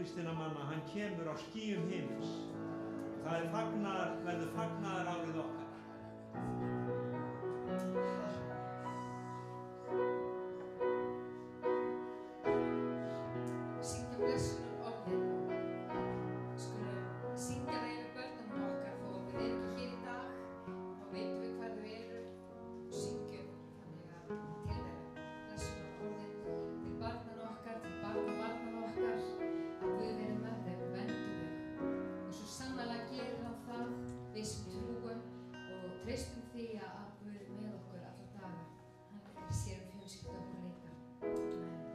kristinna manna, hann kemur á skýjum himins. Það verður fagnaðar árið okkar. Syngja blessunar orðin. Skulum syngja það yfir börnunum okkar þó að við erum ekki hér í dag. Þá veitum við hvar þau eru og syngjum þannig að til þeirra blessunar orðin til barnanna okkar, til barnabarnanna okkar, að Guð verið með þeim og verndi þau. Og svo sannarlega gerir hann það, við sem trúum og treystum því að Guð er með okkur alla daga. Hann sér fjölskyldu okkur líka. Amen.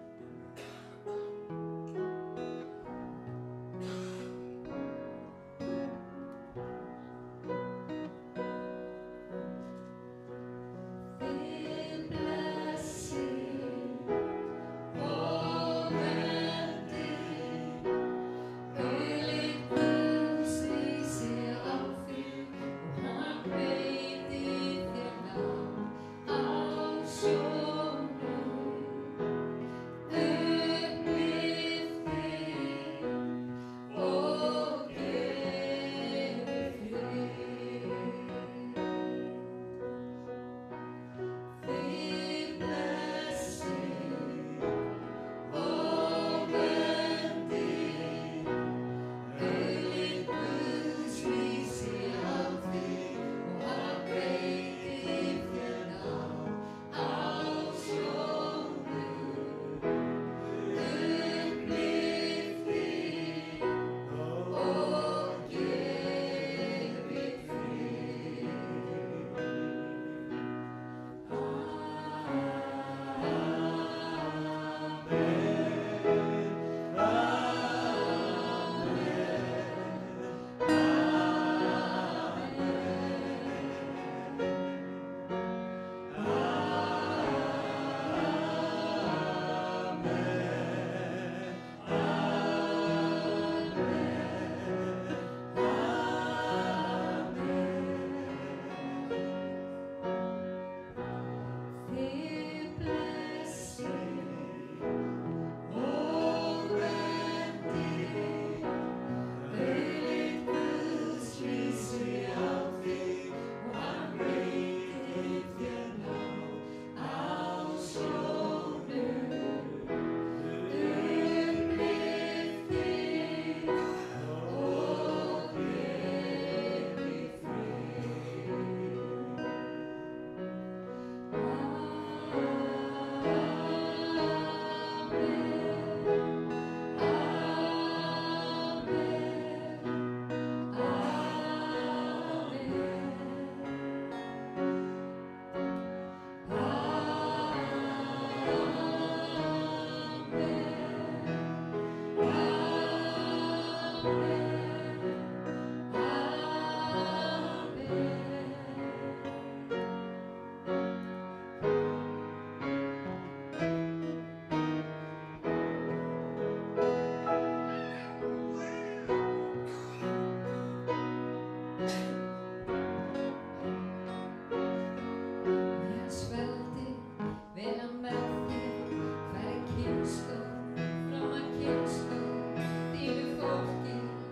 Fólki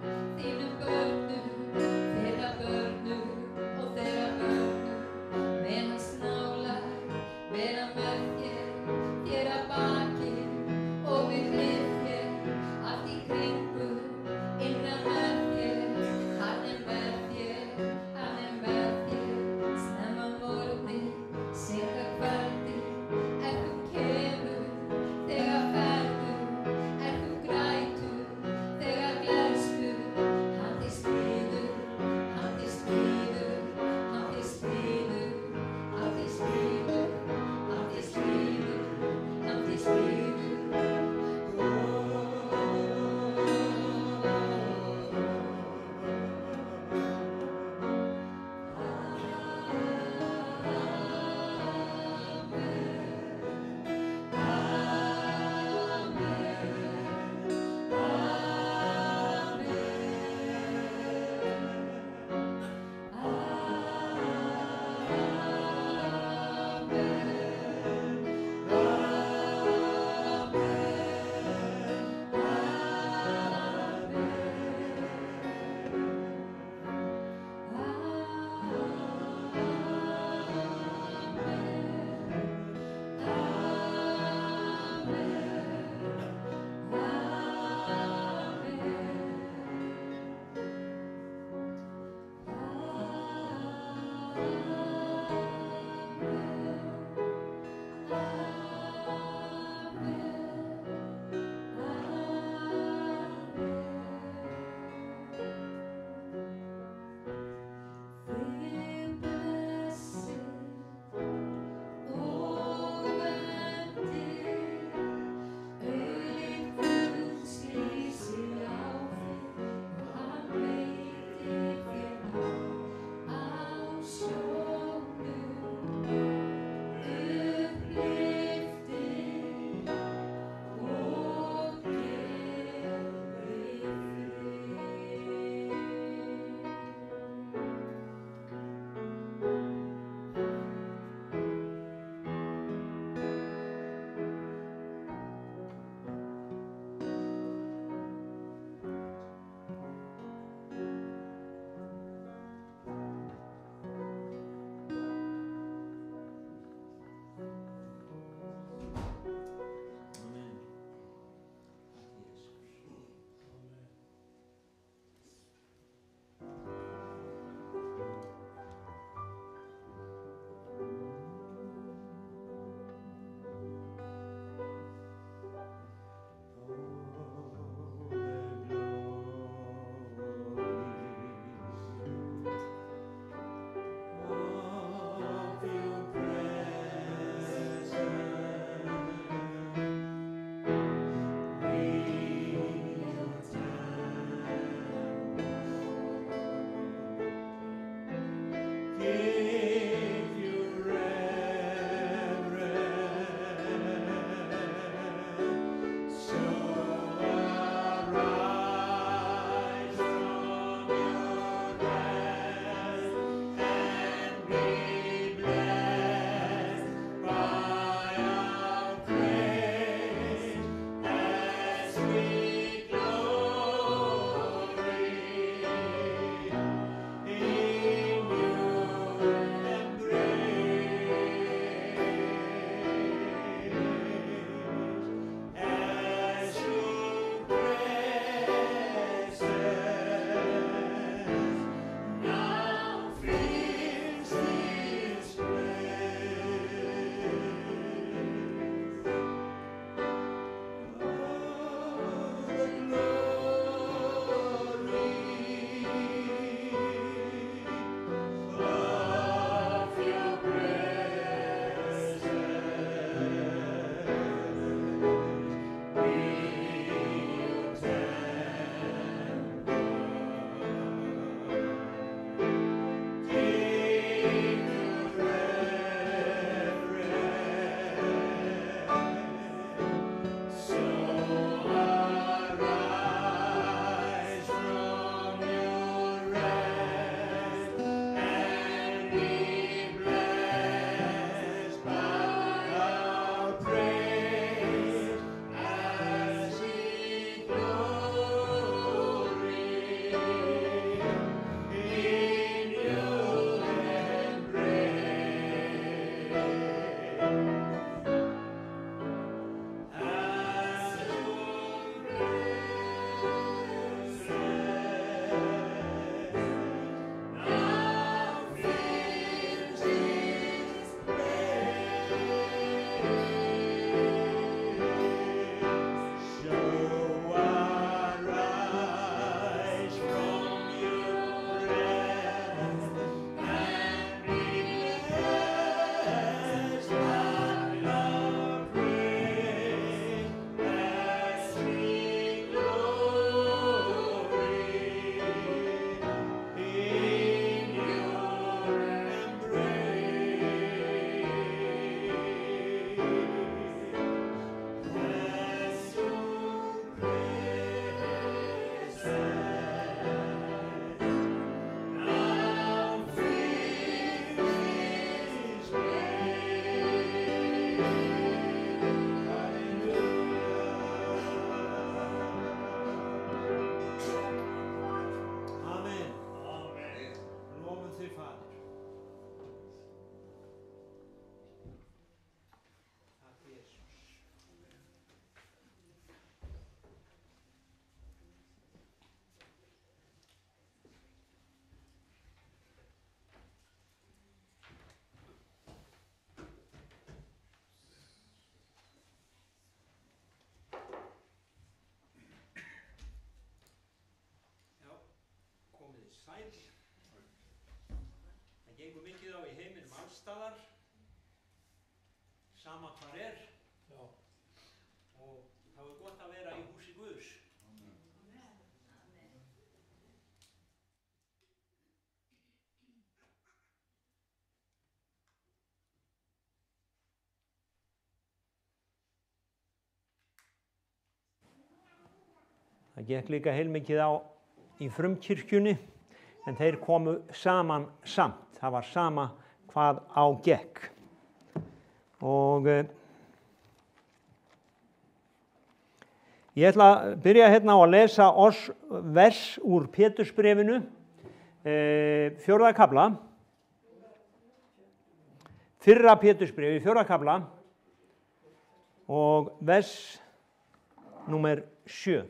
Sæl. Það gengur mikið á í heiminum alls staðar, sama hvar Já. Og þá gott að vera í húsi Guðs. Það gekk líka heilmikið á í frumkirkjunni, en þeir komu saman samt. Það var sama hvað á gekk. Og ég ætla að byrja hérna á að lesa vers úr Pétursbréfinu, 4. kafla. Fyrra Pétursbréfi, 4. kafla og vers númer 7.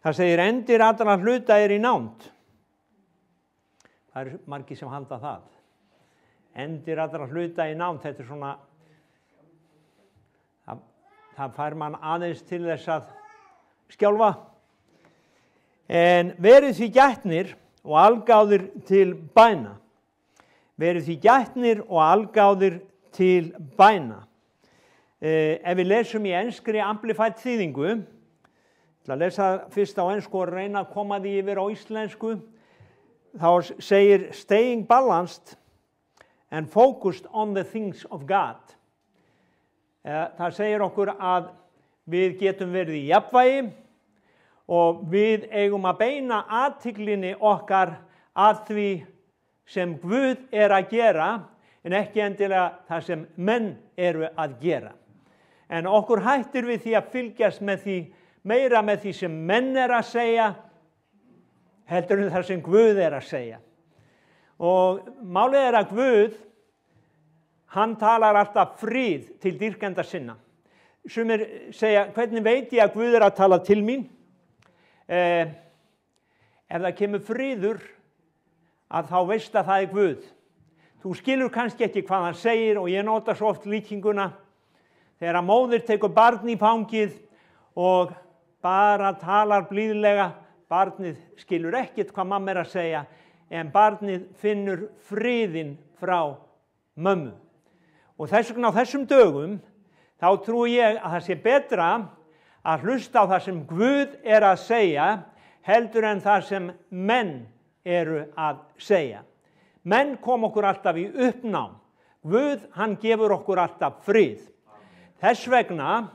Það segir endir allra hluta í nánd. Það margir sem halda það. Endir allra hluta í nánd, þetta svona, það fær mann aðeins til þess að skjálfa. En verið því gætnir og algáðir til bæna. Verið því gætnir og algáðir til bæna. Ef við lesum í enskri amplified þýðingu, ég ætla að lesa fyrst á ensku og reyna að koma því yfir á íslensku. Þá segir staying balanced and focused on the things of God. Það segir okkur að við getum verið í jafnvægi og við eigum að beina athyglinni okkar að því sem Guð að gera, en ekki endilega það sem menn eru að gera. En okkur hættir við því að fylgjast með því meira með því sem menn að segja, heldur en það sem Guð að segja. Og málið að Guð, hann talar alltaf frið til dýrkenda sinna. Sumir segja, hvernig veit ég að Guð að tala til mín? Ef það kemur friður, að þá veist að það Guð. Þú skilur kannski ekki hvað hann segir, og ég nota svo oft líkinguna, þegar að móðir tekur barn í fangið og bara talar blíðlega, barnið skilur ekkert hvað mamma að segja, en barnið finnur friðinn frá mömmu. Og þess vegna á þessum dögum, þá trúi ég að það sé betra að hlusta á það sem Guð að segja, heldur en það sem menn eru að segja. Menn kom okkur alltaf í uppnám. Guð, hann gefur okkur alltaf frið. Þess vegna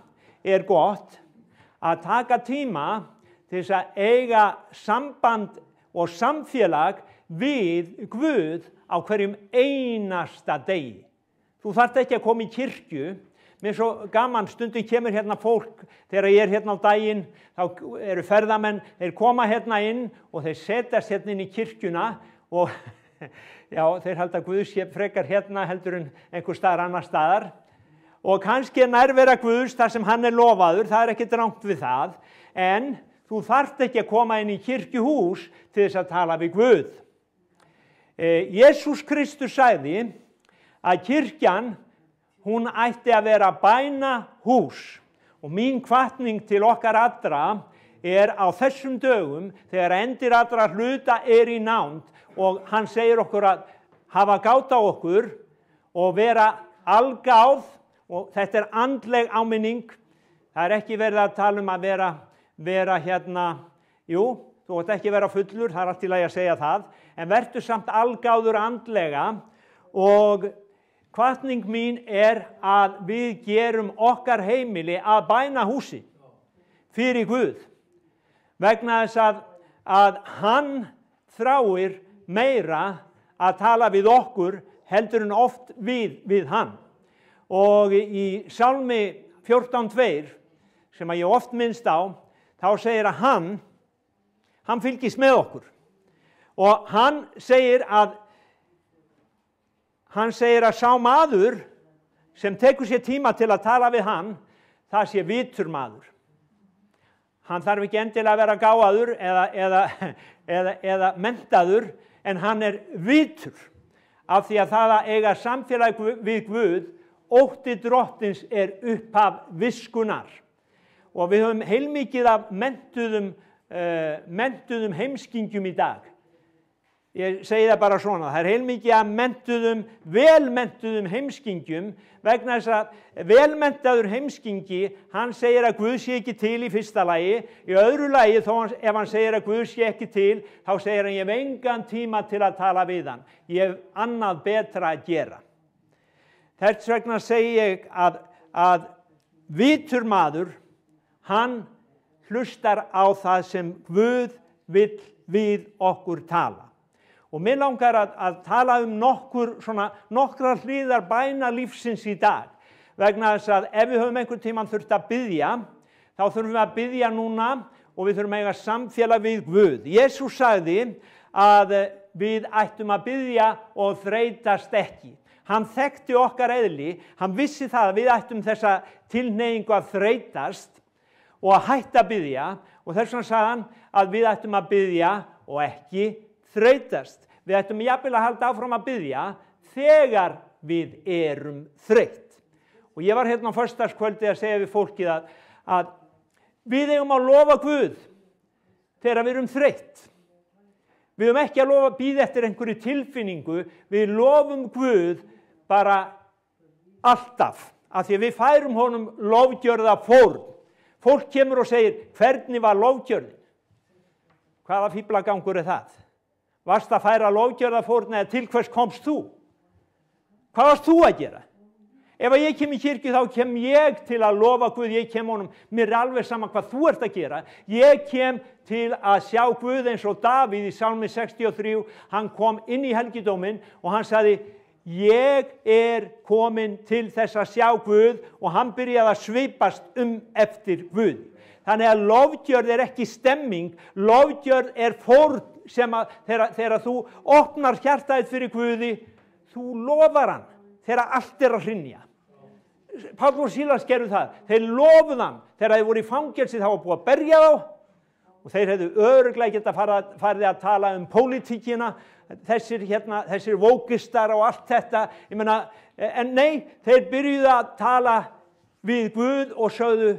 gott að taka tíma til þess að eiga samband og samfélag við Guð á hverjum einasta degi. Þú þarft ekki að koma í kirkju. Mér svo gaman, stundum kemur hérna fólk, þegar ég hérna á daginn, þá eru ferðamenn, þeir koma hérna inn og þeir setjast hérna inn í kirkjuna og já, þeir halda Guð sé frekar hérna heldur en einhver staðar annar staðar. Og kannski nærvera Guðs þar sem hann lofaður, það ekki rangt við það, en þú þarft ekki að koma inn í kirkjuhús til þess að tala við Guð. Jesús Kristus sagði að kirkjan, hún ætti að vera bænahús, og mín hvatning til okkar allra á þessum dögum, þegar endir allra hluta í nánd, og hann segir okkur að hafa gátt á okkur og vera algáð, og þetta andleg áminning. Það ekki verið að tala að vera hérna, jú, þú átt ekki vera fullur, það allt í lagi að segja það, en vertu samt algáður andlega, og hvatning mín að við gerum okkar heimili að bænahúsi fyrir Guð, vegna þess að hann þráir meira að tala við okkur heldur en oft við hann. Og í Sálmi 14:2, sem ég oft minnst á, þá segir að hann fylgist með okkur. Og hann segir að sá maður sem tekur sér tíma til að tala við hann, það sé vitur maður. Hann þarf ekki endilega að vera gáfaður eða menntaður, en hann vitur, af því að það að eiga samfélag við Guð ótti drottins upphaf viskunnar. Og við höfum heilmikið af menntuðum heimskingjum í dag. Ég segi það bara svona, það heilmikið af velmenntuðum heimskingjum, vegna þess að velmenntaður heimskingi, hann segir að Guð sé ekki til í fyrsta lagi, í öðru lagi, ef hann segir að Guð sé ekki til, þá segir hann, ég hef engan tíma til að tala við hann, ég hef annað betra að gera. Þess vegna segi ég að vitur maður, hann hlustar á það sem Guð vill við okkur tala. Og mér langar að tala nokkrar hliðar bænalífsins í dag. Vegna þess að ef við höfum einhvern tímann þurft að biðja, þá þurfum við að biðja núna og við þurfum að eiga samfélag við Guð. Jesús sagði að við ættum að biðja og þreytast ekki. Hann þekkti okkar eðli, hann vissi það að við ættum þessa tilhneigingu að þreytast og að hætta að biðja, og þess vegna sagði hann að við ættum að biðja og ekki þreytast. Við ættum jafnvel að halda áfram að biðja þegar við erum þreytt. Og ég var hérna á föstudagskvöldi að segja við fólkið að við eigum að lofa Guð þegar við erum þreytt. Við eigum ekki að lofa að bíða eftir einhverju tilfinningu, við lofum Guð bara alltaf, af því að við færum honum lofgjörða fórn. Fólk kemur og segir, hvernig var lofgjörðin? Hvaða fíflagangur það? Varst að færa lofgjörða fórn eða til hvers komst þú? Hvað varst þú að gera? Ef ég kem í kirkju þá kem ég til að lofa Guð, ég kem honum, mér alveg sama hvað þú ert að gera. Ég kem til að sjá Guð eins og Davíð í Sálmi 63, hann kom inn í helgidóminn og hann sagði, ég komin til þess að sjá Guð, og hann byrjaði að svipast eftir Guð. Þannig að lofgjörð ekki stemming, lofgjörð fórn sem að þegar þú opnar hjartaðið fyrir Guði, þú lofar hann þegar allt að hrynja. Páll og Sílas gerðu það, þeir lofuðu hann þegar þeir voru í fangelsi, þá var búið að berja þá, og þeir hefðu örugglega geta farið að tala pólitíkina, þessir vókistar og allt þetta, ég meina, en nei, þeir byrjuðu að tala við Guð og sögðu,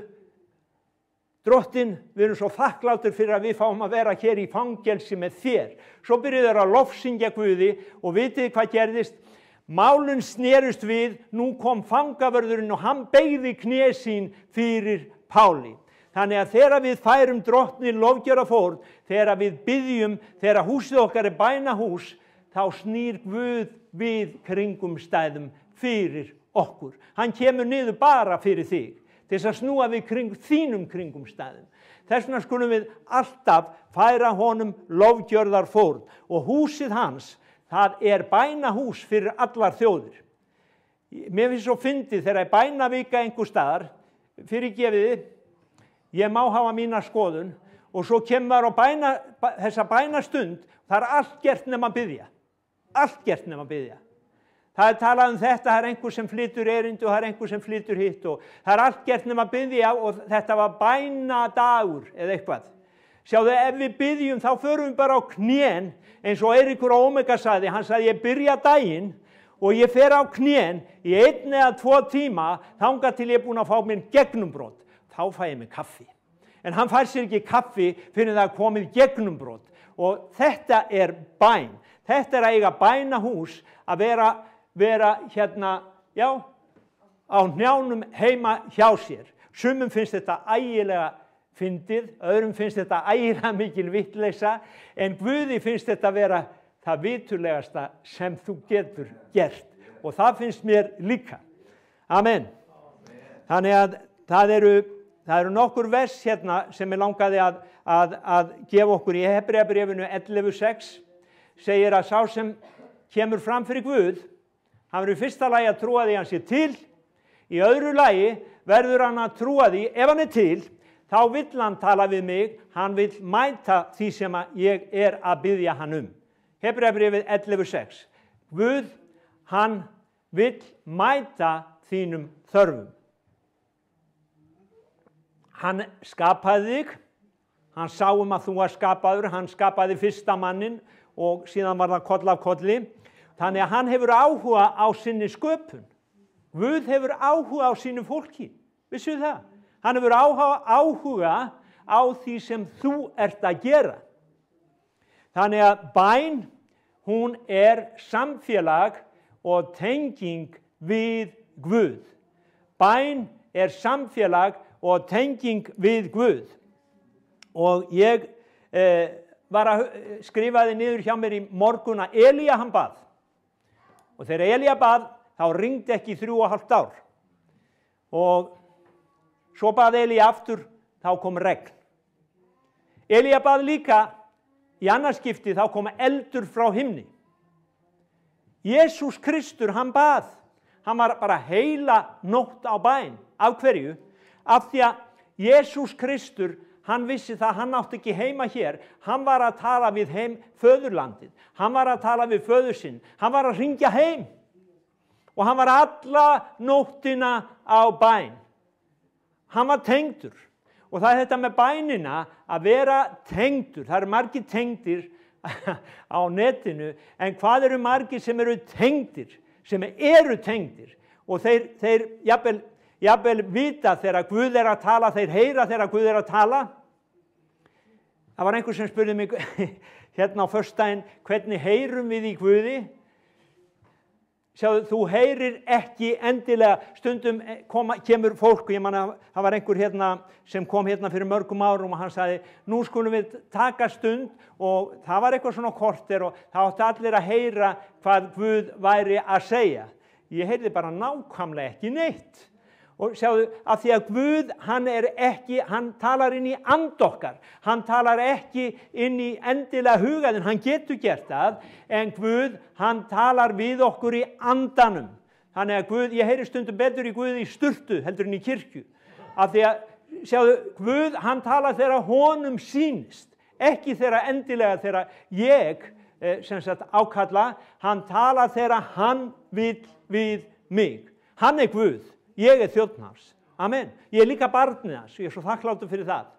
Drottinn, við erum svo þakkláttir fyrir að við fáum að vera hér í fangelsi með þér. Svo byrjuðu þeir að lofsyngja Guði og vitið hvað gerðist? Málun snerust við, nú kom fangavörðurinn og hann beygði kné sín fyrir Páli. Þannig að þegar við færum Drottni lofgjörða fórn, þegar við biðjum, þegar húsið okkar bænahús, þá snýr Guð við kringumstæðum fyrir okkur. Hann kemur niður bara fyrir þig, til þess að snúa við þínum kringumstæðum. Þess vegna skulum við alltaf færa honum lofgjörðar fórn, og húsið hans, það bænahús fyrir allar þjóðir. Mér finnst svo fyndið þegar bænavika einhver staðar, fyrirgefiði, ég má hafa mína skoðun, og svo kemur á þessa bænastund, það allt gert nema biðja. Allt gert nema biðja. Það talað þetta, það einhver sem flytur erindi og það einhver sem flytur hitt, og það allt gert nema biðja, og þetta var bænadagur eða eitthvað. Sjáðu, ef við biðjum þá förum við bara á knén, eins og Eiríkur Ómega sagði, hann sagði ég byrja daginn og ég fer á knén í 1 eða 2 tíma þangað til ég er búin að fá mér gegnumbrot. Þá fæ ég mig kaffi. En hann fær sér ekki kaffi fyrir það komið gegnumbrot. Og þetta bæn. Þetta að eiga bænahús, að vera hérna, já, á hnjánum heima hjá sér. Sumum finnst þetta ægilega fyndið, öðrum finnst þetta ægilega mikil vitleysa, en Guði finnst þetta vera það viturlegasta sem þú getur gert. Og það finnst mér líka. Amen. Þannig að það eru nokkur vers hérna sem ég langaði að gefa okkur í Hebreabréfinu 11:6, segir að sá sem kemur fram fyrir Guð, hann verður í fyrsta lagi að trúa því hann sé til, í öðru lagi verður hann að trúa því, ef hann til, þá vill hann tala við mig, hann vill mæta því sem ég að biðja hann Hebreabréfið 11:6. Guð, hann vill mæta þínum þörfum. Hann skapaði þig, hann sá að þú var skapaður, hann skapaði fyrsta mannin og síðan var það koll af kolli. Þannig að hann hefur áhuga á sinni sköpun. Guð hefur áhuga á sínu fólki. Vissu það? Hann hefur áhuga á því sem þú ert að gera. Þannig að bæn, hún samfélag og tenging við Guð. Bæn samfélag og tenging við Guð. Og ég skrifaði niður hjá mér í morgun að Elía hann bað. Og þegar Elía bað, þá ringdi ekki 3,5 ár. Og svo bað Elía aftur, þá kom regn. Elía bað líka, í annarskipti þá kom eldur frá himni. Jesús Kristur, hann bað. Hann var bara heila nótt á bæn. Af hverju? Af því að Jesús Kristur, hann vissi það, hann átti ekki heima hér. Hann var að tala við föðurlandið. Hann var að tala við föður sinn. Hann var að hringja heim. Og hann var alla nóttina á bæn. Hann var tengdur. Og það þetta með bænina að vera tengdur. Það margir tengdir á netinu, en hvað eru margir sem eru tengdir? Sem eru tengdir. Og þeir jafnvel vita þegar Guð að tala, þeir heyra þegar Guð að tala. Það var einhver sem spurði mig hérna á föstudaginn, hvernig heyrum við í Guði? Sjáðu, þú heyrir ekki endilega, stundum kemur fólk, og ég man að það var einhver hérna sem kom hérna fyrir mörgum árum og hann sagði, nú skulum við taka stund, og það var eitthvað svona korter og það átti allir að heyra hvað Guð væri að segja. Ég heyrði bara nákvæmlega ekki neitt. Og sjáðu, af því að Guð, hann talar inn í and okkar. Hann talar ekki inn í endilega hugaðinn, hann getur gert það, en Guð, hann talar við okkur í andanum. Þannig að Guð, ég heyri stundum betur í Guð í sturtu heldur en í kirkju. Af því að, sjáðu, Guð, hann talar þegar honum sýnist, ekki þegar endilega þegar ég, ákalla, hann talar þegar hann vill við mig. Hann Guð. Ég þjónn hans. Amen. Ég líka barnið hans. Ég svo þakkláttur fyrir það.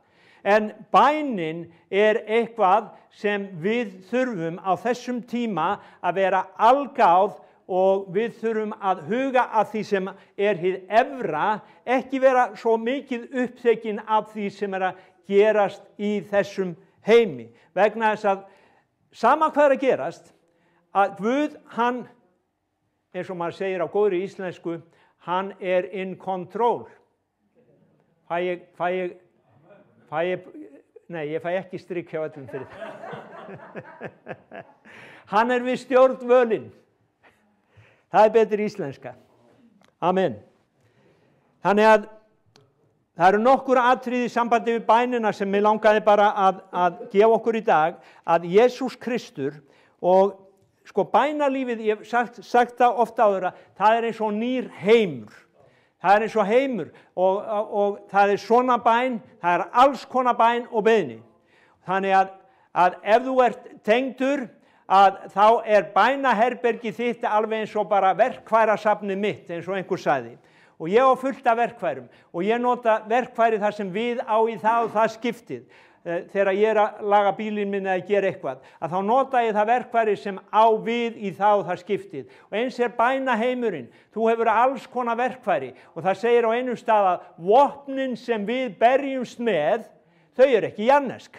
En bænin eitthvað sem við þurfum á þessum tíma að vera algáð, og við þurfum að huga að því sem hið efra, ekki vera svo mikið upptekinn af því sem að gerast í þessum heimi. Vegna þess að sama hvað að gerast, að Guð, hann, eins og maður segir á góðri íslensku, hann in control. Nei, ég fæ ekki strik hjá öllum fyrir það. Hann við stjórnvölin. Það betur íslenska. Amen. Þannig að það eru nokkur atriði í sambandi við bænina sem mig langaði bara að gefa okkur í dag, að Jesús Kristur, og sko bænalífið, ég hef sagt það ofta áður, að það eins og nýr heimur. Það eins og heimur, og það svona bæn, það alls konar bæn og beiðni. Þannig að ef þú ert tengdur, að þá bænaherbergi þitt alveg eins og bara verkfærasafnið mitt, eins og einhver sagði. Og ég á fullt af verkfærum, og ég nota verkfæri þar sem við á í það og það skiptið. Þegar ég að laga bílinn minn eða gera eitthvað, að þá nota ég það verkfæri sem á við í það og það skiptið. Og eins bænaheimurinn, þú hefur alls konar verkfæri, og það segir á einum stað að vopnin sem við berjumst með, þau ekki jarnesk.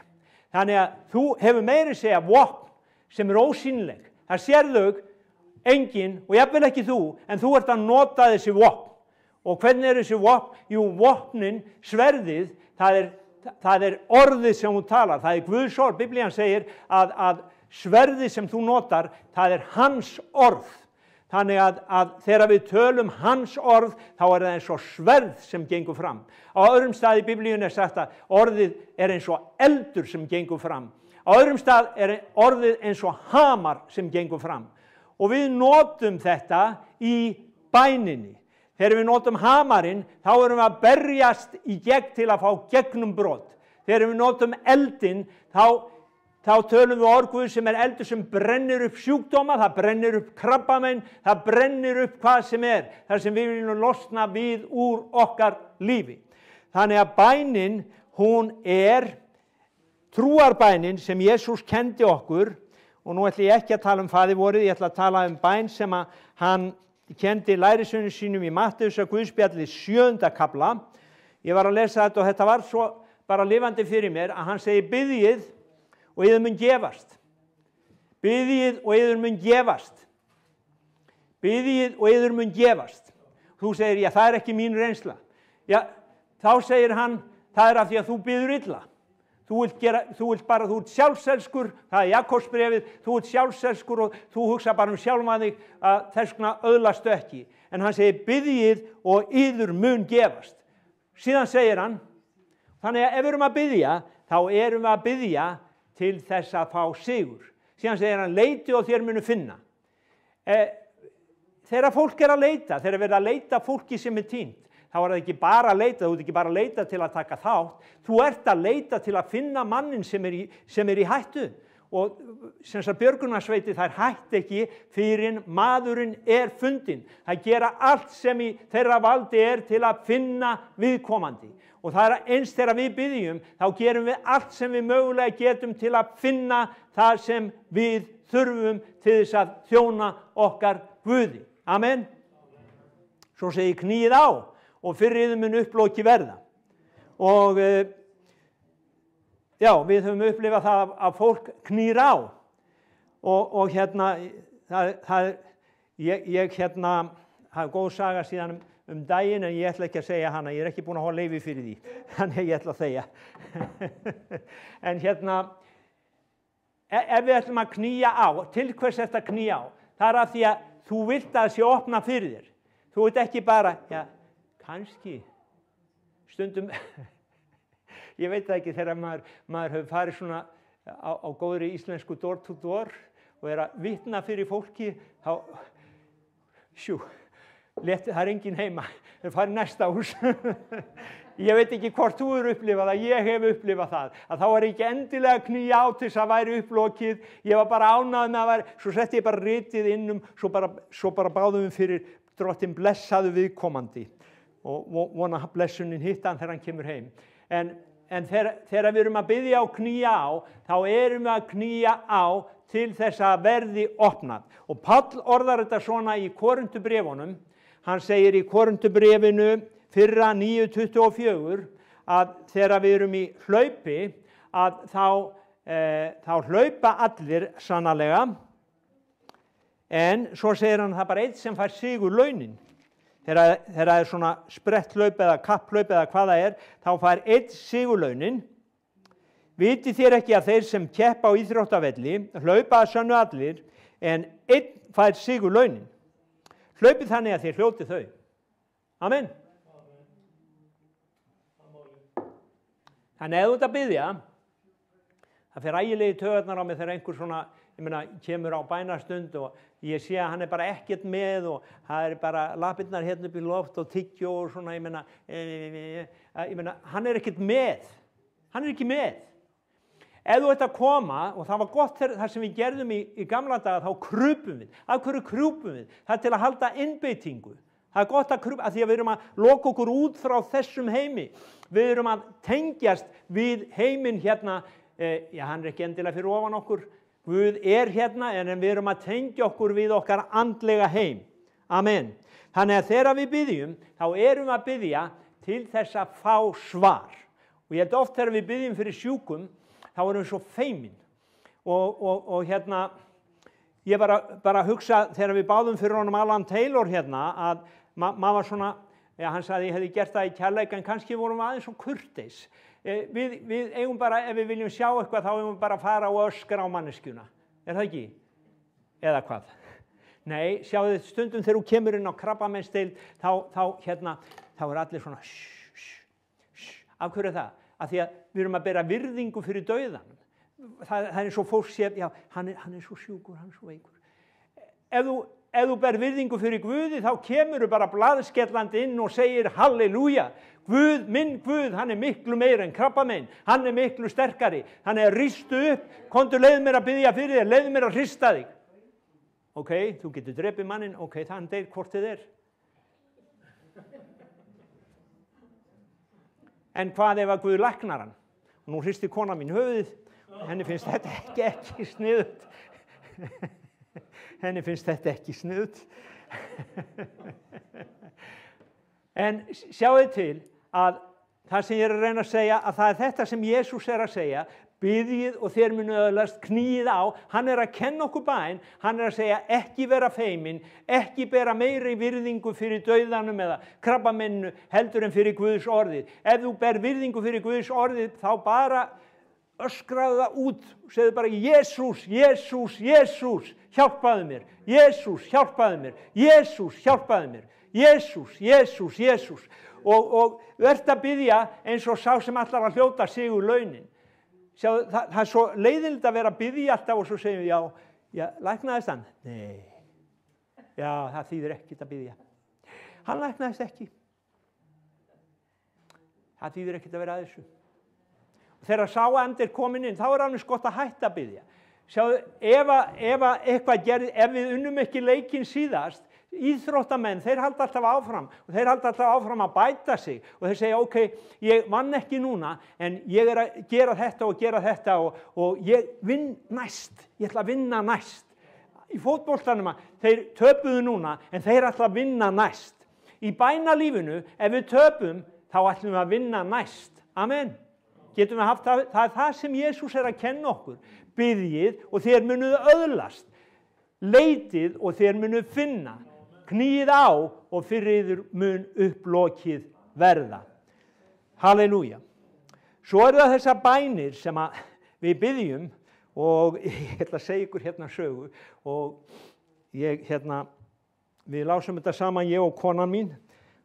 Þannig að þú hefur meiri segja vopn sem ósýnileg. Það sér þau enginn, og jafnvel ekki þú, en þú ert að nota þessi vopn. Og hvernig þessi vopn? Jú, vopnin, sverðið, það orðið sem þú talar, það Guðs orð. Biblían segir að sverðið sem þú notar, það hans orð. Þannig að þegar við tölum hans orð, þá það eins og sverð sem gengur fram. Á öðrum stað í Biblíun sagt að orðið eins og eldur sem gengur fram. Á öðrum stað orðið eins og hamar sem gengur fram. Og við notum þetta í bæninni. Þegar við notum hamarinn, þá erum við að berjast í gegn til að fá gegnum brot. Þegar við notum eldinn, þá tölum við orð sem eldur sem brennir upp sjúkdóma, það brennir upp krabbamein, það brennir upp hvað sem þar sem við viljum losna við úr okkar lífi. Þannig að bænin, hún trúarbænin sem Jesús kendi okkur, og nú ætla ég ekki að tala faðirvorið, ég ætla að tala bæn sem hann kendi lærisveinum sínum í Mattheusar Guðspjalli 7. kafla. Ég var að lesa þetta og þetta var svo bara lifandi fyrir mér að hann segir biðjið og yður mun gefast. Biðjið og yður mun gefast. Biðjið og yður mun gefast. Þú segir, já, það er ekki mín reynsla. Já, þá segir hann, það er af því að þú biður illa. Þú ert sjálfselskur, það er Jakobsbréfið, þú ert sjálfselskur og þú hugsa bara sjálfan þig að þess vegna öðlastu ekki. En hann segir, biðjið og yður mun gefast. Síðan segir hann, þannig að ef við erum að biðja, þá erum við að biðja til þess að fá sigur. Síðan segir hann, leiti og þér munu finna. Þegar fólk er að leita, þegar verið að leita fólki sem er týnt, þá er það ekki bara að leita, þú ert ekki bara að leita til að taka þátt, þú ert að leita til að finna mannin sem er í hættu. Og sem sagt björgunarsveiti þær hætt ekki fyrir maðurinn er fundinn. Það gera allt sem í þeirra valdi er til að finna viðkomandi. Og það er eins þegar við biðjum, þá gerum við allt sem við mögulega getum til að finna það sem við þurfum til þess að þjóna okkar Guði. Amen. Svo segir knýið á og fyrir yður mun upploki verða. Og já, við höfum upplifað það að fólk knýr á. Og hérna, það er góð saga síðan daginn, en ég ætla ekki að segja hana, ég er ekki búin að hafa leyfi fyrir því, þannig ég ætla að þegja. En hérna, ef við ætlum að knýja á, til hvers er þetta knýja á? Það er af því að þú vilt að það sé opna fyrir þér. Þú vilt ekki bara, já, kannski, stundum, ég veit það ekki, þegar maður hefur farið svona á góðri íslensku door to door og er að vitna fyrir fólki, þá, það er enginn heima, þau farið næsta hús. Ég veit ekki hvort þú eru upplifað það, ég hef upplifað það, að þá er ekki endilega að knýja á til þess að væri upplokið, ég var bara ánægð með að væri, svo setti ég bara ritið innum, svo bara báðum við fyrir Drottinn blessaðu viðkomandi og vona blessunin hittan þegar hann kemur heim. En þegar við erum að biðja og knýja á, þá erum við að knýja á til þess að verði opnað. Og Páll orðar þetta svona í Korinthubréfunum, hann segir í Korinthubréfinu fyrra 9:24 að þegar við erum í hlaupi að þá hlaupa allir sannarlega, en svo segir hann það bara eitt sem fær sigur launin. Þegar það er svona spretthlaup eða kapplaup eða hvað það er, þá fær eitt sigur launin. Vitið þér ekki að þeir sem keppa á íþróttavelli hlaupa að sönnu allir, en einn fær sigur launin. Hlaupið þannig að þér hljóti þau. Amen. Þannig að þú ert að biðja, það fer ægilegi taugarnar á mig þegar einhver svona, kemur á bænastund og ég sé að hann er bara ekkert með og það er bara lapirnar hérna upp í loft og tyggjó og svona, hann er ekkert með. Hann er ekki með. Ef þú ert að koma, og það var gott það sem við gerðum í gamla daga, þá krupum við. Af hverju krupum við? Það er til að halda innbeitingu. Það er gott að krupa, af því að við erum að loka okkur út frá þessum heimi. Við erum að tengjast við heiminn hérna, hann er ekki endilega fyrir ofan okkur, Guð er hérna, en við erum að tengja okkur við okkar andlega heim. Amen. Þannig að þegar við biðjum, þá erum við að biðja til þess að fá svar. Og ég held oft þegar við biðjum fyrir sjúkum, þá erum við svo feimin. Og hérna, ég bara hugsa, þegar við báðum fyrir honum Alan Taylor hérna, að maður var svona, hann sagði ég hefði gert það í kærleika, en kannski vorum við aðeins svo kurteis. Við eigum bara, ef við viljum sjá eitthvað, þá eigum við bara að fara og öskra á manneskjuna. Er það ekki? Eða hvað? Nei, sjáðu þið stundum þegar þú kemur inn á krabbameinsdeild, þá er allir svona Af hverju er það? Af því að við erum að bera virðingu fyrir dauðan. Það er eins og fólk sé, já, hann er svo sjúkur, hann er svo veikur. Ef þú ber virðingu fyrir Guði, þá kemur þú bara blaðskellandi inn og segir halleluja. Guð, minn Guð, hann er miklu meira en krabbamein, hann er miklu sterkari, hann er ristu upp, komdu leið mér að biðja fyrir þér, leið mér að rista þig. Ok, þú getur drepið mannin, ok, þann deyr hvort þið er. En hvað ef að Guð læknar hann? Og nú hristi kona mín höfuðið, henni finnst þetta ekki sniðugt. Henni finnst þetta ekki sniðugt. En sjáðu til að það sem ég er að reyna að segja, að það er þetta sem Jesús er að segja, biðjið og þér munu öðlast, knýið á. Hann er að kenna okkur bæn, hann er að segja ekki vera feimin, ekki bera meiri virðingu fyrir dauðanum eða krabbamenninu heldur en fyrir Guðs orðið. Ef þú ber virðingu fyrir Guðs orðið, þá bara öskraðu það út, segðu bara Jesús, Jesús, Jesús, hjálpaðu mér, Jesús, hjálpaðu mér, Jesús, hjálpaðu mér, Jesús, Jesús, Jesús. Og verð að biðja eins og sá sem allar að hljóta sigur launin. Sjáðu, það er svo leiðilegt að vera að biðja alltaf og svo segjum við, já, læknaðist hann? Nei, já, það þýðir ekkert að biðja. Hann læknaðist ekki. Það þýðir ekkert að vera að þessu. Og þegar sáandi er komin inn, þá er alveg gott að hætta að biðja. Sjáðu, ef eitthvað gerði, ef við unnum ekki leikinn síðast, íþróttamenn, þeir halda alltaf áfram og þeir halda alltaf áfram að bæta sig og þeir segja, ok, ég vann ekki núna en ég er að gera þetta og ég vinn næst, ég ætla að vinna næst. Í fótboltanum, þeir töpuðu núna en þeir ætla að vinna næst. Í bænalífinu, ef við töpum, þá ætlum við að vinna næst. Amen. Getum við haft það, það er það sem Jesús er að kenna okkur. Biðjið og þér munuð öðlast. Leitið og þér munuð finna. Knýið á og fyrir yður mun upplokið verða. Halleluja. Svo eru það þessar bænir sem við biðjum og ég ætla að segja ykkur hérna sögu og við lásum þetta saman, ég og konan mín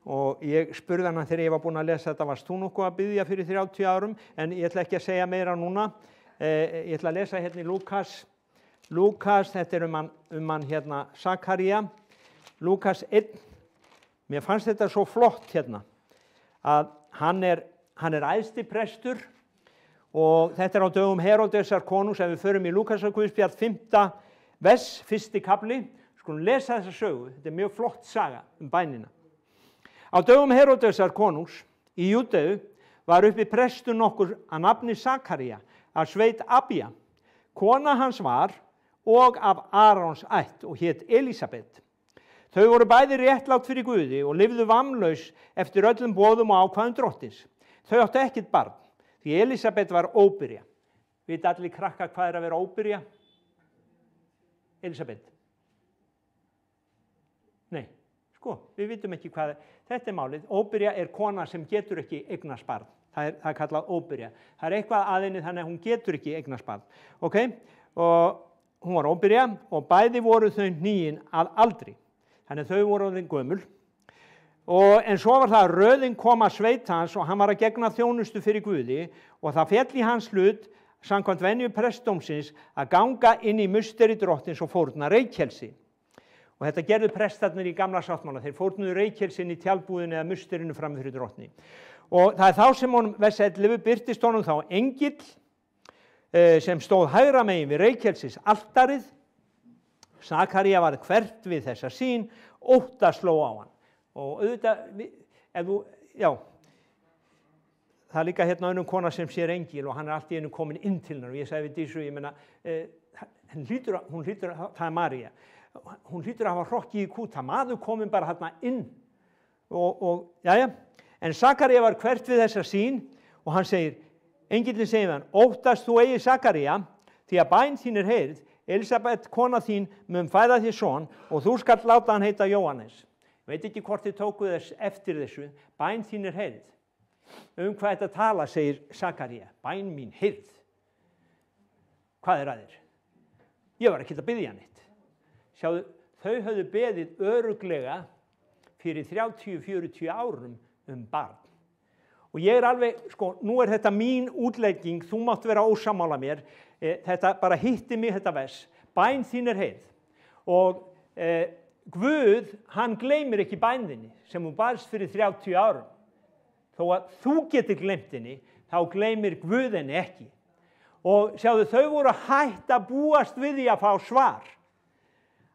og ég spurði hana þegar ég var búin að lesa þetta, varst þú nokkuð að biðja fyrir 30 árum? En ég ætla ekki að segja meira núna. Ég ætla að lesa hérna í Lúkas, þetta er hann hérna Sakaría. Lúkas 1, mér fannst þetta svo flott hérna, að hann er æðsti prestur og þetta er á dögum Heródesar konungs. Ef við förum í Lúkasarguðspjall 5. vers, 1. kafli, skulum lesa þessa sögu, þetta er mjög flott saga bænina. Á dögum Heródesar konungs í Júdeu var uppi prestur nokkur að nafni Sakaría, af sveit Abía. Kona hans var og af Arons ætt og hét Elísabet. Þau voru bæði réttlátt fyrir Guði og lifðu vammlaus eftir öllum boðum og ákvæðum drottins. Þau áttu ekkert barn, því Elísabet var óbyrja. Vita allir krakka hvað er að vera óbyrja? Elísabet? Nei, sko, við vitum ekki hvað þetta er málið. Óbyrja er kona sem getur ekki eignast barn. Það er kallað óbyrja. Það er eitthvað að henni þannig að hún getur ekki eignast barn. Ok, og hún var óbyrja og bæði voru þau hníin að aldri. Þannig að þau voru orðin gömul. En svo var það að röðin kom að sveit hans og hann var að gegna þjónustu fyrir Guði og það féll í hans hlut, samkvæmt venju prestdómsins, að ganga inn í musteri drottins og fórna reykjelsi. Og þetta gerðu prestarnir í gamla sáttmála. Þeir fórnuðu reykjelsin í tjaldbúðinu eða musterinu fram fyrir drottni. Og það er þá sem honum, vers 11, birtist honum þá engill sem stóð hægra megin við reykjelsis altarið. Sakaría var hvert við þessa sýn, ótta sló á hann. Og auðvitað, það er líka hérna önnum kona sem sér engil og hann er allt í einu komin inn til hennar. Og ég sagði við Dísu, ég meina, hún hlýtur, það er María, hún hlýtur að hafa hrokkið í kúta, maður komin bara hérna inn. En Sakaría var hvert við þessa sýn og hann segir, engillinn segir hann, óttast þú eigi Sakaría, því að bæn þín er heyrð, Elísabet, kona þín, mun fæða þér son og þú skalt láta hann heita Jóhannes. Veit ekki hvort þið tókuð þess eftir þessu, bæn þín er heyrð. Hvað þetta tala, segir Sakaría, bæn mín heyrð. Hvað er að þér? Ég var ekki að biðja neitt. Sjáðu, þau höfðu beðið öruglega fyrir 30-40 árum barn. Og ég er alveg, sko, nú er þetta mín útlegging, þú mátt vera ósammála mér, þetta bara hitti mig þetta vers, bæn þín er heyrð. Og Guð, hann gleymir ekki bæn þinni sem hún baðst fyrir 30 árum. Þó að þú getur gleymt henni, þá gleymir Guð henni ekki. Og sjáðu, þau voru hætt að búast við því að fá svar.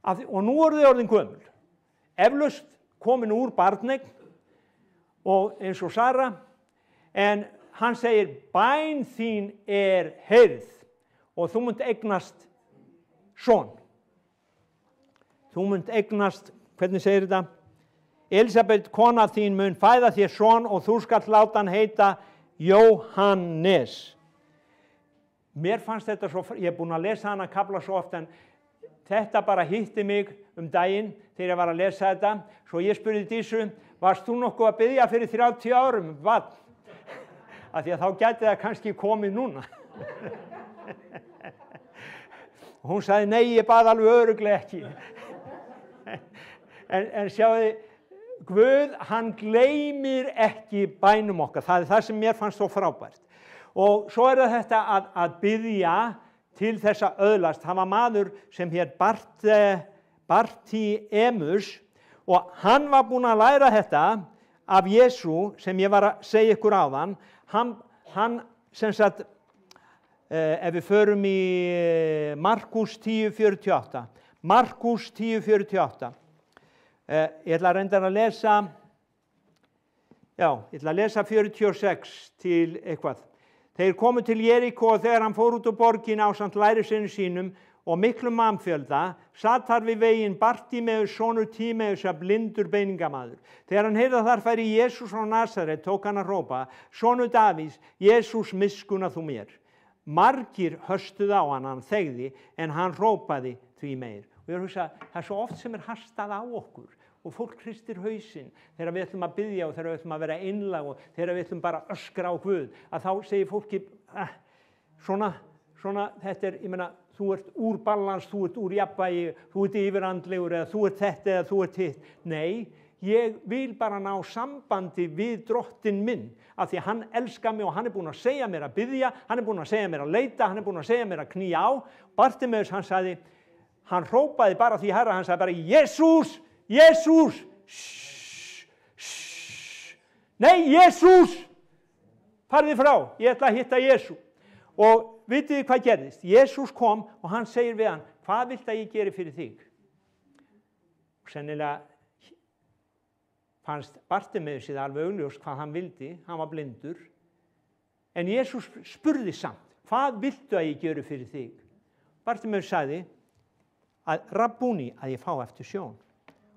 Og nú eru þau orðin gömul. Eflaust komin úr barneign og eins og Sara, en hann segir, bæn þín er heyrð og þú munt eignast son. Þú munt eignast, hvernig segir þetta? Elisabet, kona þín, mun fæða þér son og þú skalt láta hann heita Jóhannes. Mér fannst þetta svo, ég er búin að lesa hana kafla svo oft, en þetta bara hitti mig daginn þegar ég var að lesa þetta. Svo ég spurði Dísu, varst þú nokkuð að biðja fyrir 30 árum? Hvað? Af því að þá gæti það kannski komið núna. Hún sagði, nei, ég bað alveg örugglega ekki. En sjáðu, Guð, hann gleymir ekki bænum okkar. Það er það sem mér fannst svo frábært. Og svo er þetta að biðja til þess að öðlast. Það var maður sem hét Bartimeus og hann var búinn að læra þetta af Jesú sem ég var að segja ykkur áðan. Hann sem sagt, ef við förum í Markús 10:48. Markús 10:48. Ég ætla reyndar að lesa, ég ætla að lesa 46 til eitthvað. Þeir komu til Jerikó og þegar hann fór út úr borgin ásamt lærisveinum sínum og miklum mannfjölda, satt þar við veginn Bartimeus, sonur Tímeusar, blindur beiningamaður. Þegar hann heyrði að þar færi Jesús frá Nasaret, tók hann að hrópa, sonur Davíðs, Jesús, miskunna þú mér. Margir höstuðu á hann þegði, en hann hrópaði því meir. Og ég hugsa, það er svo oft sem er hastað á okkur og fólk hristir hausinn þegar við ætlum að biðja og þegar við ætlum að vera einlæg og þegar við ætlum bara að öskra á Guð, að þá segir fólki, svona, þetta er, ég meina, þú ert úr balans, þú ert úr jafnvægi, þú ert yfirandlegur eða þú ert þetta eða þú ert hitt. Nei, ég vil bara ná sambandi við drottinn minn, af því að hann elskar mig og hann er búinn að segja mér að biðja, hann er búinn að segja mér að leita, hann er búinn að segja mér að knýja á. Bartimeus, hann sagði, hann hrópaði bara því Herra, hann sagði bara, Jesús, Jesús, nei, Jesús, farðu frá, ég ætla að hitta Jesú. Og vitið þið hvað gerðist? Jesús kom og hann segir við hann, hvað vilt að ég geri fyrir þig? Og sennilega fannst Bartimeus í það alveg augljóst hvað hann vildi, hann var blindur. En Jesús spurði samt, hvað viltu að ég geri fyrir þig? Bartimeus sagði, að Rabbúni, að ég fá eftir sjón.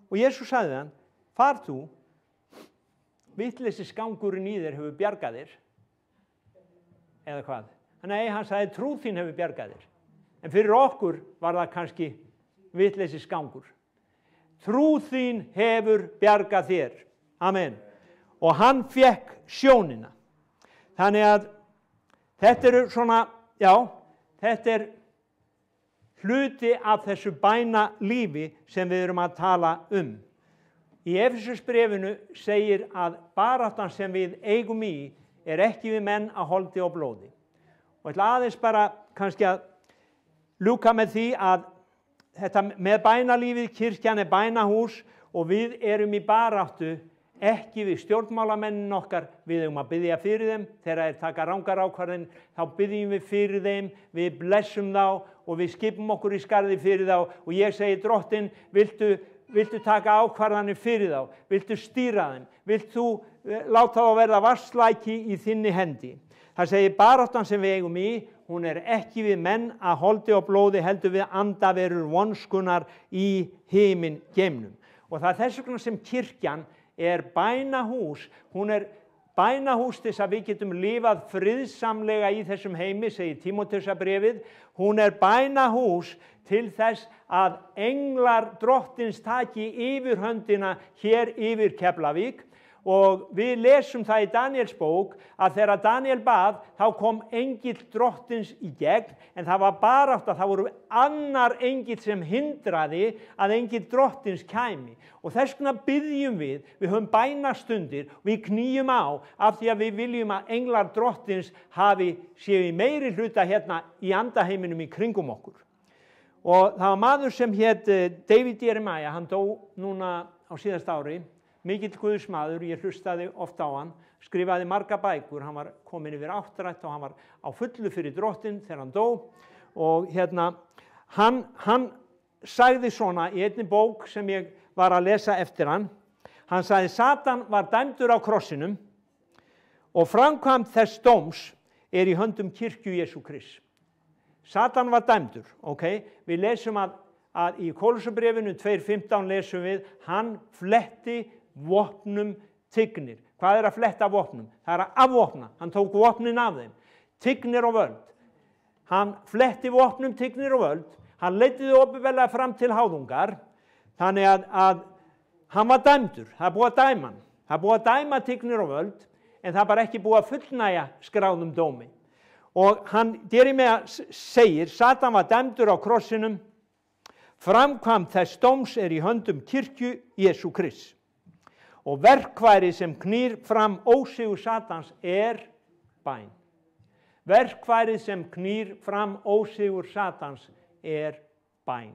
Og Jesús sagði hann, far þú, vitleysis gangurinn í þér hefur bjargað þér. Eða hvað? Nei, hann sagði, trú þín hefur bjargað þér. En fyrir okkur var það kannski vitleysis gangur. Trú þín hefur bjargað þér. Amen. Og hann fékk sjónina. Þannig að þetta eru svona, þetta er hluti af þessu bænalífi sem við erum að tala um. Í Efesusbréfinu segir að baráttan sem við eigum í er ekki við menn að holdi og blóði. Og ætla aðeins bara kannski að ljúka með því að þetta með bænalífið, kirkjan er bænahús og við erum í baráttu ekki við stjórnmálamennin okkar, við eigum að biðja fyrir þeim, þegar þeir taka rangar ákvarðin, þá biðjum við fyrir þeim, við blessum þá og við skipum okkur í skarði fyrir þá og ég segi drottinn, viltu taka ákvarðanir fyrir þá, viltu stýra þeim, viltu láta þá verða vasslæki í þinni hendi. Það segir baráttan sem við eigum í, hún er ekki við menn að holdi og blóði, heldur við andaverur vonskunar í himingeimnum. Og það er þess vegna sem kirkjan er bænahús, hún er bænahús til þess að við getum lifað friðsamlega í þessum heimi, segir Tímóteusarbréfið. Hún er bænahús til þess að englar drottins taki yfirhöndina hér yfir Keflavík. Og við lesum það í Daniels bók að þegar Daniel bað, þá kom engill drottins í gegn, en það var barátta, það voru annar engill sem hindraði að engill drottins kæmi. Og þess vegna biðjum við höfum bænastundir, við knýjum á af því að við viljum að englar drottins séu í meiri hluta hérna í andaheiminum í kringum okkur. Og það var maður sem hét David Jeremiah, hann dó núna á síðasta ári, mikill guðsmaður, ég hlustaði oft á hann, skrifaði marga bækur, hann var komin yfir áttrætt og hann var á fullu fyrir drottinn þegar hann dó. Og hann sagði svona í einni bók sem ég var að lesa eftir hann sagði Satan var dæmdur á krossinum og framkvæmd þess dóms er í höndum kirkju Jesú Krists. Satan var dæmdur, ok? Við lesum að að í Kólussubréfinu 2:15 lesum við, hann fletti vopnum tignir. Hvað er að fletta vopnum? Það er að afvopna. Hann tók vopnin af þeim. Tignir og völd. Hann fletti vopnum tignir og völd. Hann leiddi þau opinberlega fram til háðungar. Þannig að hann var dæmdur. Það er búið að dæma hann. Það er búið að dæma tignir og völd, en það er bara ekki búið að fullnægja skráðum dómi. Og hann, Jeremía segir, Satan var dæmdur á krossinum, framkvæmd þess dóms er í höndum kirkju Jesú Krists. Og verkfæri sem knýr fram ósigur Satans er bæn. Verkfærið sem knýr fram ósigur Satans er bæn.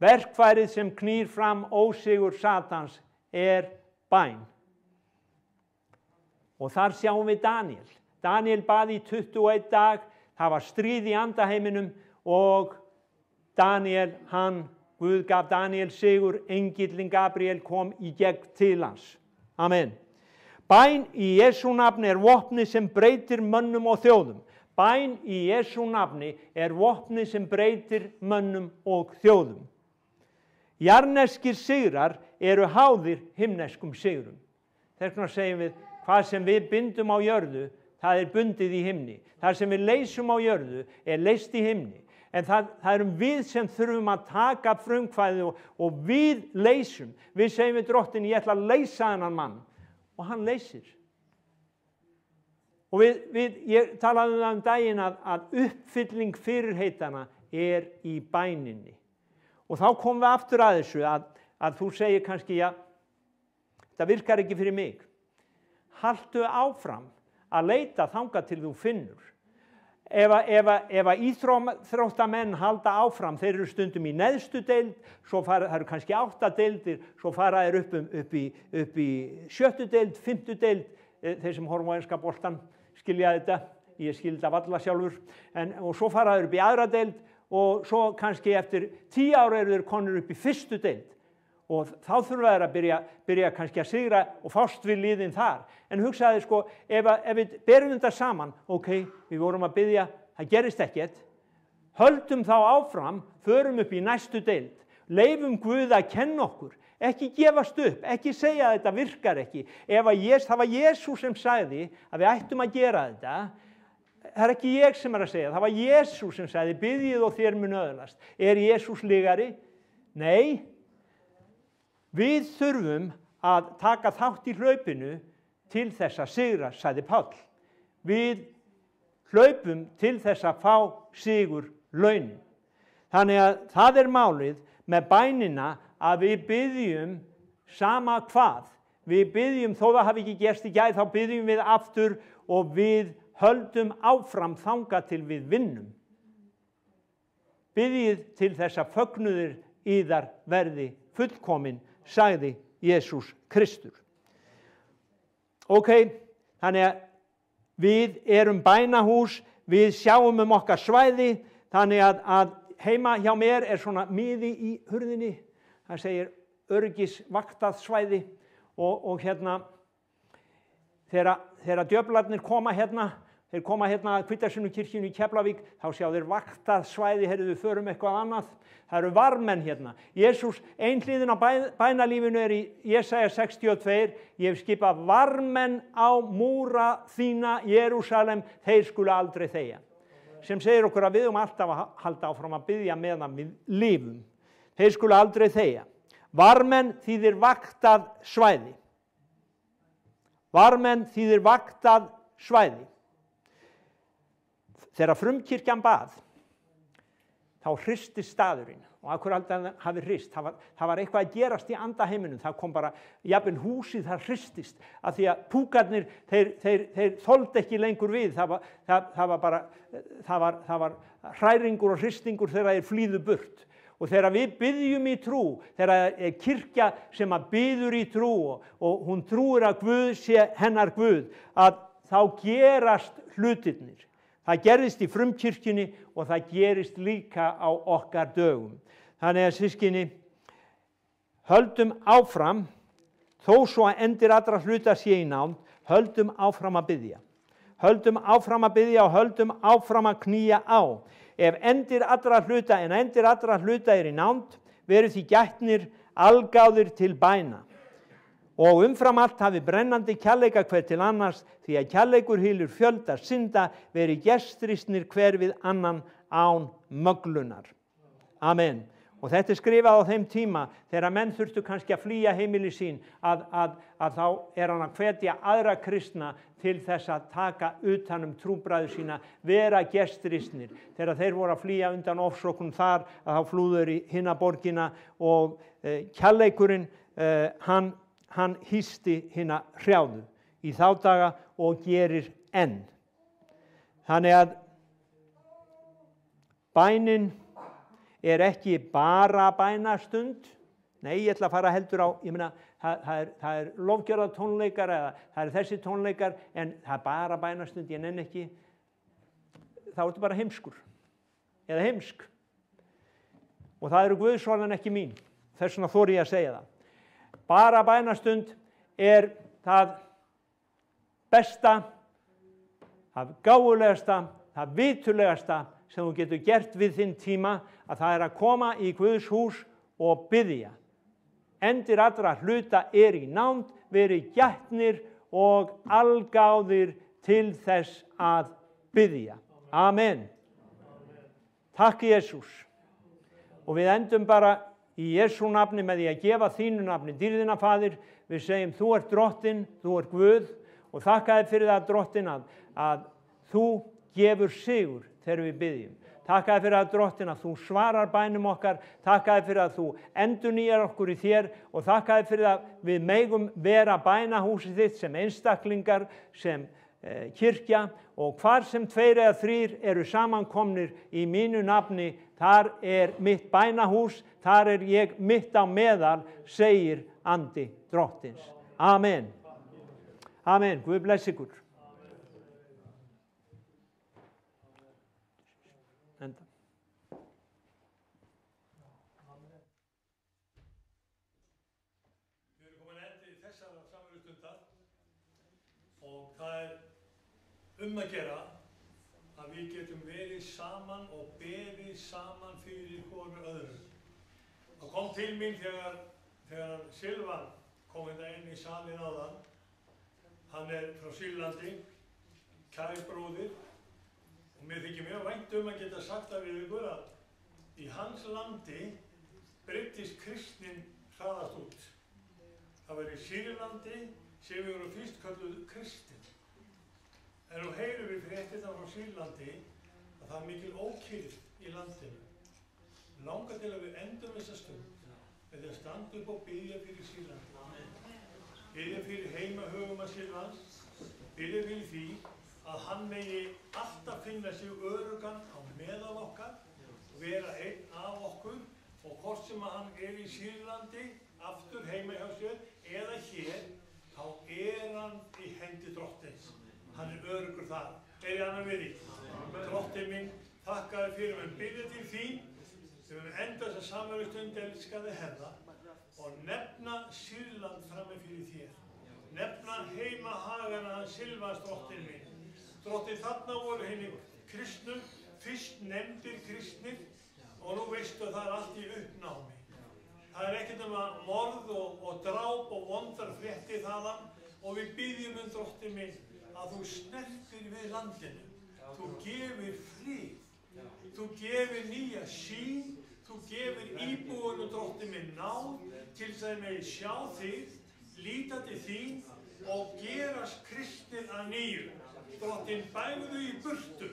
Verkfærið sem knýr fram ósigur Satans er bæn. Og þar sjáum við Daniel. Daniel bað í 21 dag, það var stríð í andaheiminum og Daniel, Guð gaf Daniel sigur, engillinn Gabriel kom í gegn til hans. Amen. Bæn í Jesú nafni er vopni sem breytir mönnum og þjóðum. Bæn í Jesú nafni er vopni sem breytir mönnum og þjóðum. Jarneskir sigrar eru háðir himneskum sigrum. Þess vegna segjum við, hvað sem við bindum á jörðu, það er bundið í himni. Það sem við leysum á jörðu er leyst í himni. En það erum við sem þurfum að taka frumkvæði og við leysum. Við segjum við drottin, ég ætla að leysa þennan mann. Og hann leysir. Og ég talaði um daginn að uppfylling fyrirheitana er í bæninni. Og þá komum við aftur að þessu að þú segir kannski, já, það virkar ekki fyrir mig. Haltu áfram að leita þangað til þú finnur. Ef að íþróttamenn halda áfram, þeir eru stundum í neðstu deild, svo það eru kannski 8 deildir, svo fara þeir upp í 7. deild, 5. deild, þeir sem horfa á enska boltan skilja þetta, ég skildi það varla sjálfur, og svo fara þeir upp í aðra deild og svo kannski eftir 10 ára eru þeir konur upp í 1. deild. Og þá þurfa þeir að byrja kannski að sigra og fást við liðin þar. En hugsaði sko, ef við berum þetta saman, ok, við vorum að biðja, það gerist ekkert, höldum þá áfram, förum upp í næstu deild, leifum Guð að kenna okkur, ekki gefast upp, ekki segja að þetta virkar ekki. Það var Jesús sem sagði að við ættum að gera þetta, það er ekki ég sem er að segja, það var Jesús sem sagði, biðjið og þér mun öðlast. Er Jesús lygari? Nei. Við þurfum að taka þátt í hlaupinu til þess að sigra, sagði Páll. Við hlaupum til þess að fá sigur launin. Þannig að það er málið með bænina að við biðjum sama hvað. Við biðjum, þó það hafi ekki gerst í gær, þá biðjum við aftur og við höldum áfram þangað til við vinnum. Biðjið til þess að fögnuður yðar verði fullkomin, sagði Jesús Kristur. Ok, þannig að við erum bænahús, við sjáum okkar svæði, þannig að heima hjá mér er svona miði í hurðinni, það segir öryggisvaktað svæði og hérna, þegar djöflarnir koma hérna, þeir koma hérna að Hvítasunnu-kirkjunni í Keflavík, þá sjá þeir vaktað svæði, heyrðu við förum eitthvað annað. Það eru varmenn hérna. Jesús, ein hliðin á bænalífinu er í Jesaja 62, ég hef skipað varmenn á múra þína Jerúsalem, þeir skulu aldrei þegja. Sem segir okkur að við alltaf að halda áfram að biðja meðan við lifum. Þeir skulu aldrei þegja. Varmenn þýðir vaktað svæði. Varmenn þýðir vaktað svæði. Þegar frumkirkjan bað, þá hristist staðurinn og af hverju aldrei hafi hrist. Það var eitthvað að gerast í andaheiminum. Það kom bara, jafnvel húsið það hristist af því að púkarnir, þeir þoldu ekki lengur við. Það var hræringur og hristingur þegar þeir flýðu burt. Og þegar við biðjum í trú, þegar er kirkja sem að biður í trú og hún trúir að Guð sé hennar Guð, að þá gerast hlutirnir. Það gerist í frumkirkjunni og það gerist líka á okkar dögum. Þannig að systkini, höldum áfram, þó svo að endir allra hluta sé í nánd, höldum áfram að biðja. Höldum áfram að biðja og höldum áfram að knýja á. ef endir allra hluta en endir allra hluta í nánd, verið því gætnir algáðir til bæna. Og umfram allt hafi brennandi kærleika hver til annars, því að kærleikur hylur fjölda synda, verið gestrisnir hver við annan án möglunar. Amen. Og þetta skrifað á þeim tíma þegar menn þurftu kannski að flýja heimili sín, að þá hann að hvetja aðra kristna til þess að taka utan trúbræður sína, vera gestrisnir. Þegar þeir voru að flýja undan ofsóknum þar, að þá flúður í hina borgina og kærleikurinn, hann hýsti hina hrjáðu í þá daga og gerir enn. Þannig að bænin ekki bara bænastund. Nei, ég ætla að fara heldur á, ég meina, það er lofgjörða tónleikar eða það þessi tónleikar, en það bara bænastund, ég nenni ekki. Þá ertu bara heimskur eða heimsk. Og það eru Guðsorðan ekki mín. Þess vegna þori ég að segja það. Bara bænastund það besta, það gáfulegasta, það vitulegasta sem þú getur gert við þinn tíma, að það að koma í Guðs hús og biðja. Endir allra hluta í nánd, verið gætnir og algáðir til þess að biðja. Amen. Takk Jesús. Og við endum bara í Jesú nafni með því að gefa þínu nafni dýrðina, Faðir. Við segjum, þú ert drottinn, þú ert Guð, og þakka þér fyrir það, drottinn, að þú gefur sigur þegar við biðjum. Takka þér fyrir það, drottinn, að þú svarar bænum okkar. Takka þér fyrir að þú endurnýjar okkur í þér, og þakka þér fyrir að við megum vera bænahúsið þitt sem einstaklingar, sem kirkja, og hvar sem 2 eða 3 eru samankomnir í mínu nafni, þar mitt bænahús, þar ég mitt á meðal, segir andi drottins. Amen. Amen. Guð bless ykkur. Enda. Við erum komin endi í þessara samverustundar og það að gera að við getum verið saman og beðið saman fyrir hvoru öðru. Það kom til mín þegar Silvan kom inn í salinn áðan. Hann frá Sýrlandi, kær bróðir, og mér þykir mjög vænt að geta sagt það við ykkur að í hans landi breiddist kristnin hraðast út. Það var í Sýrlandi sem við vorum fyrst kölluð kristin. En nú heyrum við fréttirnar frá Sýrlandi að það mikil ókyrrð í landinu. Langar til að við endum þessa stund með því að standa upp og biðja fyrir Sýrlandi. Biðja fyrir heimahögum að Silvans, biðja fyrir því að hann megi alltaf finna sig öruggan á meðal okkar, vera einn af okkur, og hvort sem að hann í Sýrlandi, aftur heima hjá sér, eða hér, þá hann í hendi drottins. Hann öruggur þar. Ég hann að veri. Drottinn minn, þakka þér fyrir mig. Biðja til þín, sem við enda þessa samverustund, elskaði Herra, og nefna Sýrland frammi fyrir þér. Nefna heimahagana hans Silvans, drottinn minn. Drottinn, þarna voru henni kristnu, fyrst nefndir kristnir, og nú veistu að það allt í uppnámi. Það ekkert morð og dráp og vondar fréttir þaðan, og við biðjum drottinn minn, að þú snertir við landinu. Þú gefur frið. Þú gefur nýja sýn. Þú gefur íbúinu, drottinn minn, náð til þess að megi sjá þig, líta til þín og gerast kristnir að nýju. Drottinn, bægðu í burtu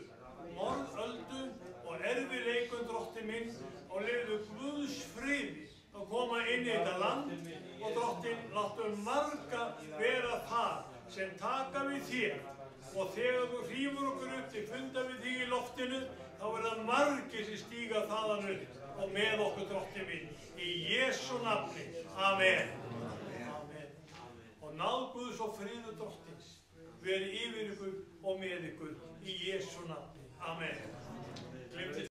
morðöldu og erfiðleikun, drottinn minn, og leyfðu Guðs friði að koma inn í þetta land, og drottinn, láttu marga vera þar sem taka við þér, og þegar þú hrífur okkur upp til funda við þig í loftinu, þá það margir sem stíga þaðan upp og með okkur, drottinn minn, í Jesú nafni. Amen. Amen. Og náð Guðs og friður drottins veri yfir ykkur og með ykkur í Jesú nafni. Amen.